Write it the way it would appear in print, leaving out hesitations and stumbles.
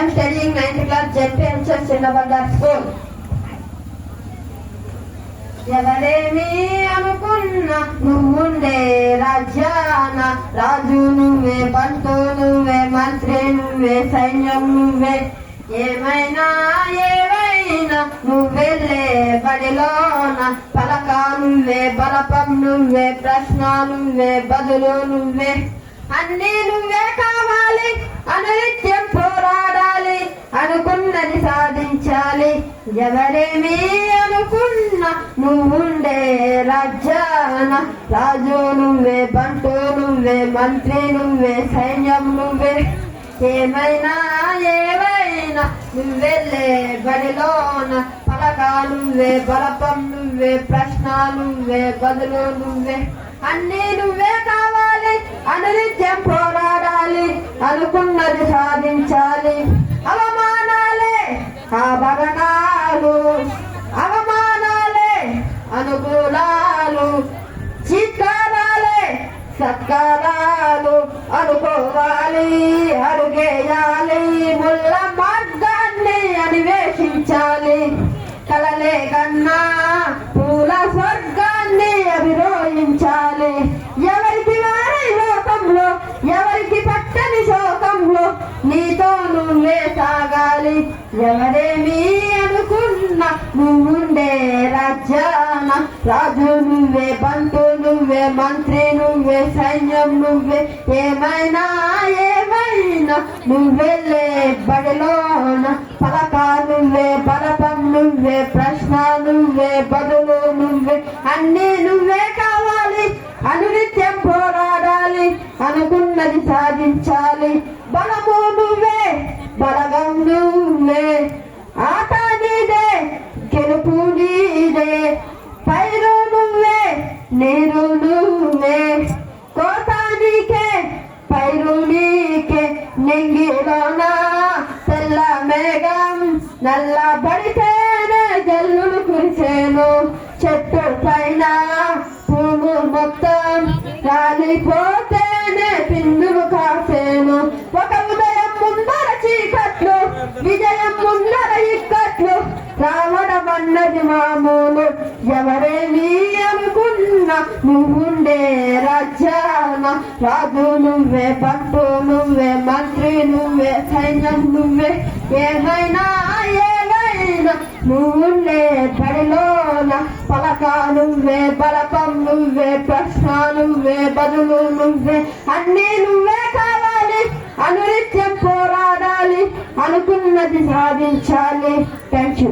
am studying 9th class JPHS Chinnabandar School. ఎవరేమి అనుకున్నా నువ్వుండే రాజ్యాన రాజు నువ్వే, బంటు నువ్వే, మంత్రి నువ్వే, సైన్యం నువ్వే. ఏమైనా ఏవైనా నువ్వెళ్ళే బడిలోన పలక నువ్వే, బలపం నువ్వే, ప్రశ్న నువ్వే, బదులు నువ్వే. అన్నీ నువ్వే కావాలి, అనునిత్యం పోరాడాలి, అనుకున్నది సాధించాలి. ఎవరేమి అనుకున్నా నువ్వుండే రాజ్యాన రాజు నువ్వే, బంటు నువ్వే, మంత్రి నువ్వే, సైన్యం నువ్వే. ఏమైనా ఏవైనా నువ్వెళ్ళే బడిలోన పలక నువ్వే, బలపం నువ్వే, ప్రశ్న నువ్వే, బదులు నువ్వే. అన్నీ నువ్వే కావాలి, అనునిత్యం పోరాడాలి, అనుకున్నది సాధించాలి. అవమానాలే ఆభరణాలు, అవమానాలే అనుకూలాలు, చిత్కారాలే సత్కారాలు. అనుకోవాలి, అడుగేయాలి, ముళ్ళ మార్గాన్ని అన్వేషించాలి. కలలే కన్నా పూల స్వర్గాన్ని అభిరోహించాలి. ఎవరికి వారి లోకంలో, ఎవరికి పట్టని శోకంలో నీతో నువ్వే సాగాలి. ఎవరేమి అనుకున్నా నువ్వుండే రాజ్యాన రాజు నువ్వే, బంటు నువ్వే, మంత్రి నువ్వే, సైన్యం నువ్వే. ఏమైనా ఏమైనా నువ్వెళ్ళే బడిలోన పలక నువ్వే, బలపం నువ్వే, ప్రశ్న నువ్వే, బదులు నువ్వే. అన్నీ నువ్వే కావాలి, అనునిత్యం పోరాడాలి, అనుకున్నది సాధించాలి. బలము నువ్వే, బలగం నువ్వే, ఆట నీదే, గెలుపు నీదే. పైరు నువ్వే, నీరు నువ్వే, కోత నీకే, పైరు నీకే. నింగిలోన తెల్ల మేఘం నల్ల పడితేనే జల్లులు కురిసేను. చెట్టు పైన పువ్వు మొత్తం రాలిపోతేనే పిందులు కాసేను. ఒక ఉదయం ముందర చీకట్లు, విజయం ముందర ఇక్కట్లు, రావడం అన్నది మామూలు. ఎవరేమి అనుకున్నా నువ్వుండే రాజ్యాన రాజు నువ్వే, బంటు నువ్వే, మంత్రి నువ్వే, సైన్యం నువ్వే. ఏమైనా ఏమైనా నువ్వుండే బడిలోన పలక నువ్వే, బలపం నువ్వే, ప్రశ్న నువ్వే, బదులు నువ్వే. అన్నీ నువ్వే కావాలి, అనునిత్యం పోరాడాలి, అనుకున్నది సాధించాలి. Thank you.